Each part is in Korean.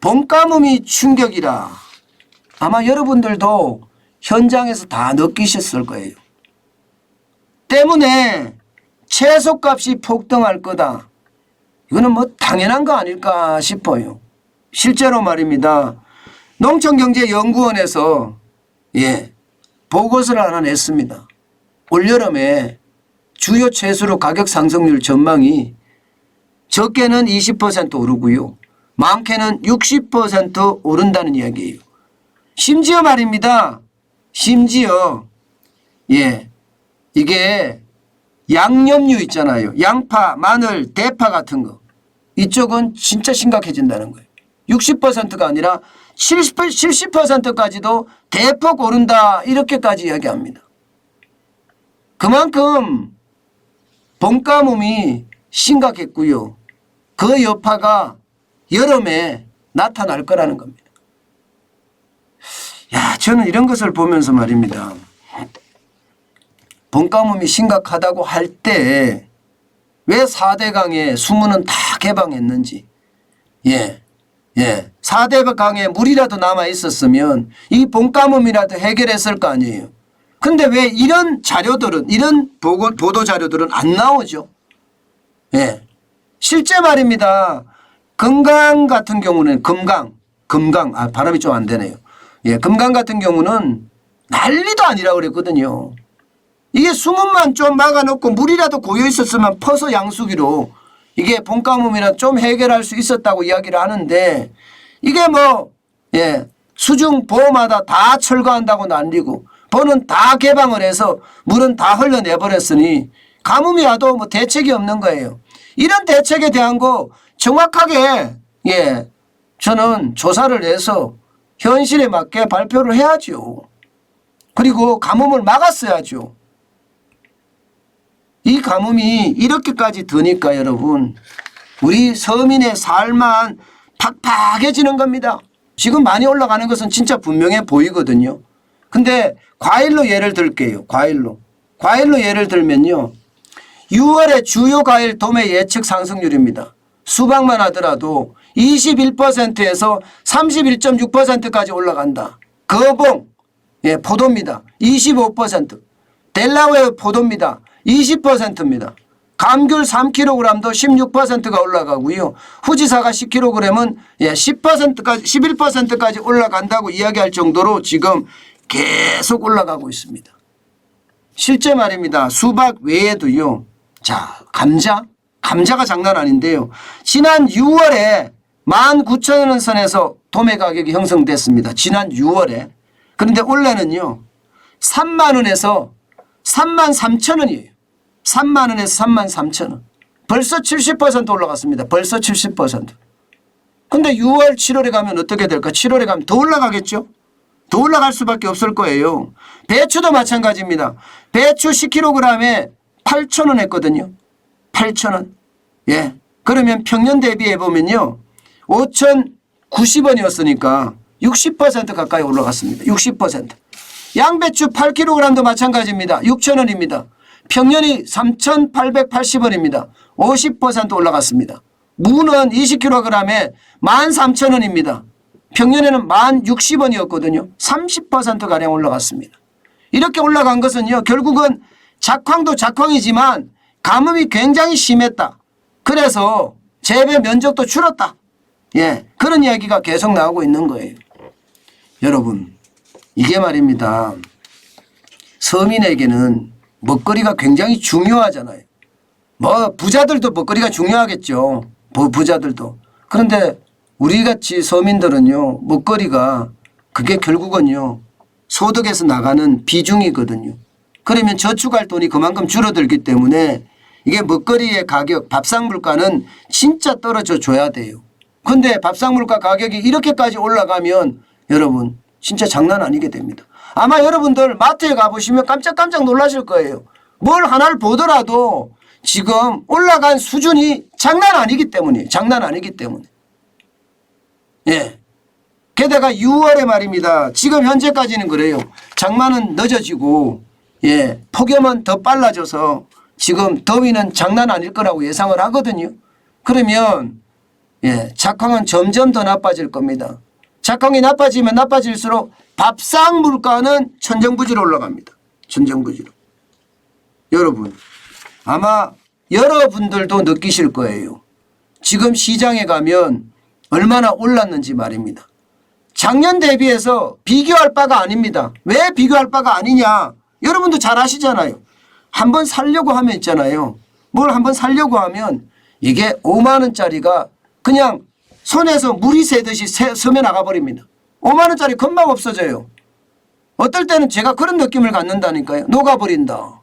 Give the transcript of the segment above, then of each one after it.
봄가뭄이 충격이라 아마 여러분들도 현장에서 다 느끼셨을 거예요. 때문에 채소값이 폭등할 거다. 이거는 뭐 당연한 거 아닐까 싶어요. 실제로 말입니다. 농촌경제연구원에서 보고서를 하나 냈습니다. 올여름에 주요 채소로 가격 상승률 전망이 적게는 20% 오르고요. 많게는 60% 오른다는 이야기예요. 심지어 말입니다. 심지어 이게 양념류 있잖아요. 양파, 마늘, 대파 같은 거. 이쪽은 진짜 심각해진다는 거예요. 60%가 아니라 70%까지도 대폭 오른다 이렇게까지 이야기합니다. 그만큼 봄가뭄이 심각했고요. 그 여파가 여름에 나타날 거라는 겁니다. 저는 이런 것을 보면서 말입니다. 봄가뭄이 심각하다고 할 때 왜 4대 강의 수문은 다 개방했는지 4대 강에 물이라도 남아 있었으면 이 봄가뭄이라도 해결했을 거 아니에요. 근데 왜 이런 자료들은 이런 보도 자료들은 안 나오죠. 실제 말입니다. 금강 같은 경우는 금강 발음이 좀 안 되네요. 금강 같은 경우는 난리도 아니라고 그랬거든요. 이게 수문만 좀 막아놓고 물이라도 고여 있었으면 퍼서 양수기로 이게 봄가뭄이라 좀 해결할 수 있었다고 이야기를 하는데 이게 수중 보마다 다 철거한다고 난리고 보는 다 개방을 해서 물은 다 흘러내버렸으니 가뭄이 와도 뭐 대책이 없는 거예요. 이런 대책에 대한 거 정확하게 저는 조사를 해서 현실에 맞게 발표를 해야죠. 그리고 가뭄을 막았어야죠. 이 가뭄이 이렇게까지 드니까 여러분 우리 서민의 삶만 팍팍해지는 겁니다. 지금 많이 올라가는 것은 진짜 분명해 보이거든요. 근데 과일로 예를 들게요. 과일로 예를 들면요. 6월에 주요 과일 도매 예측 상승률입니다. 수박만 하더라도 21%에서 31.6%까지 올라간다. 거봉 포도입니다. 25%. 델라웨어 포도입니다. 20%입니다. 감귤 3kg도 16%가 올라가고요. 후지사가 10kg은 10%까지 11%까지 올라간다고 이야기할 정도로 지금 계속 올라가고 있습니다. 실제 말입니다. 수박 외에도요. 자, 감자가 장난 아닌데요. 지난 6월에 19,000원 선에서 도매 가격이 형성됐습니다. 지난 6월에. 그런데 올해는요. 3만 원에서 33,000원이에요. 3만 원에서 33,000원. 벌써 70% 올라갔습니다. 벌써 70%. 근데 6월, 7월에 가면 어떻게 될까? 7월에 가면 더 올라가겠죠? 더 올라갈 수밖에 없을 거예요. 배추도 마찬가지입니다. 배추 10kg에 8,000원 했거든요. 8,000원. 그러면 평년 대비해 보면요. 5,090원이었으니까 60% 가까이 올라갔습니다. 60%. 양배추 8kg도 마찬가지입니다. 6,000원입니다. 평년이 3,880원입니다. 50% 올라갔습니다. 무는 20kg에 13,000원입니다. 평년에는 1060원이었거든요. 30%가량 올라갔습니다. 이렇게 올라간 것은요. 결국은 작황도 작황이지만 가뭄이 굉장히 심했다. 그래서 재배 면적도 줄었다. 그런 이야기가 계속 나오고 있는 거예요. 여러분 이게 말입니다. 서민에게는 먹거리가 굉장히 중요하잖아요. 부자들도 먹거리가 중요하겠죠. 부자들도. 그런데 우리같이 서민들은요. 먹거리가 그게 결국은요. 소득에서 나가는 비중이거든요. 그러면 저축할 돈이 그만큼 줄어들기 때문에 이게 먹거리의 가격, 밥상 물가는 진짜 떨어져 줘야 돼요. 근데 밥상 물가 가격이 이렇게까지 올라가면 여러분 진짜 장난 아니게 됩니다. 아마 여러분들 마트에 가보시면 깜짝깜짝 놀라실 거예요. 뭘 하나를 보더라도 지금 올라간 수준이 장난 아니기 때문에. 게다가 6월에 말입니다. 지금 현재까지는 그래요. 장마는 늦어지고 폭염은 더 빨라져서 지금 더위는 장난 아닐 거라고 예상을 하거든요. 그러면 예, 작황은 점점 더 나빠질 겁니다. 작황이 나빠지면 나빠질수록 밥상 물가는 천정부지로 올라갑니다. 천정부지로. 여러분 아마 여러분들도 느끼실 거예요. 지금 시장에 가면 얼마나 올랐는지 말입니다. 작년 대비해서 비교할 바가 아닙니다. 왜 비교할 바가 아니냐. 여러분도 잘 아시잖아요. 한번 살려고 하면 있잖아요. 뭘 한번 살려고 하면 이게 5만 원짜리가 그냥 손에서 물이 새듯이 스며 나가버립니다. 5만 원짜리 금방 없어져요. 어떨 때는 제가 그런 느낌을 갖는다니까요. 녹아버린다.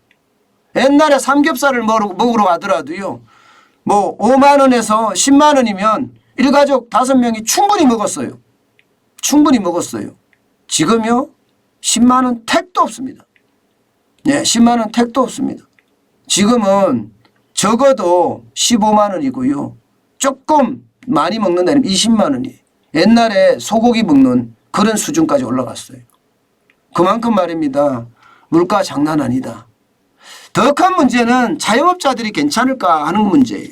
옛날에 삼겹살을 먹으러 가더라도요. 뭐 5만 원에서 10만 원이면 일가족 5명이 충분히 먹었어요. 충분히 먹었어요. 지금요 10만 원 택도 없습니다. 네, 10만 원 택도 없습니다. 지금은 적어도 15만 원이고요. 조금 많이 먹는 데는 20만 원이에요. 옛날에 소고기 먹는 그런 수준까지 올라갔어요. 그만큼 말입니다. 물가 장난 아니다. 더 큰 문제는 자영업자들이 괜찮을까 하는 문제예요.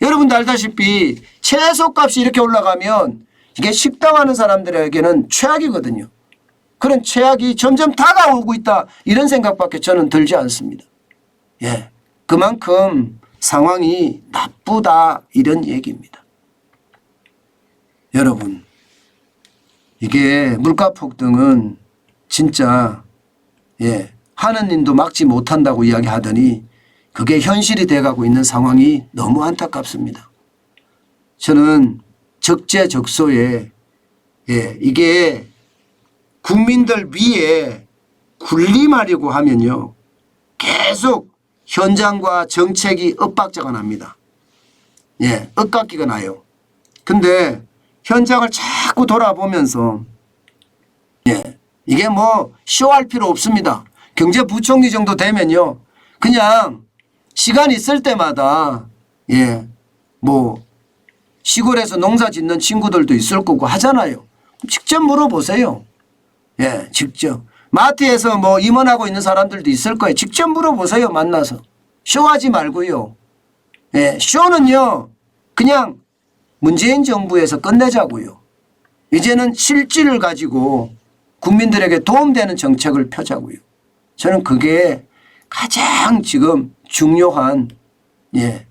여러분도 알다시피 채소값이 이렇게 올라가면 이게 식당하는 사람들에게는 최악이거든요. 그런 최악이 점점 다가오고 있다 이런 생각밖에 저는 들지 않습니다. 예, 그만큼 상황이 나쁘다 이런 얘기입니다. 여러분 이게 물가 폭등은 진짜 예, 하느님도 막지 못한다고 이야기하더니 그게 현실이 돼가고 있는 상황이 너무 안타깝습니다. 저는 적재적소에 예, 이게 국민들 위에 군림하려고 하면요 계속 현장과 정책이 엇박자가 납니다. 예, 엇깎기가 나요. 근데 현장을 자꾸 돌아보면서 예, 이게 뭐 쇼할 필요 없습니다. 경제부총리 정도 되면요 그냥 시간 있을 때마다 예, 뭐 시골에서 농사 짓는 친구들도 있을 거고 하잖아요. 직접 물어보세요. 예, 직접. 마트에서 뭐 임원하고 있는 사람들도 있을 거예요. 직접 물어보세요. 만나서. 쇼하지 말고요. 예, 쇼는요 그냥 문재인 정부에서 끝내자고요. 이제는 실질을 가지고 국민들에게 도움되는 정책을 펴자고요. 저는 그게 가장 지금 중요한 예,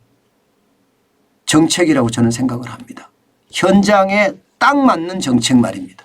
정책이라고 저는 생각을 합니다. 현장에 딱 맞는 정책 말입니다.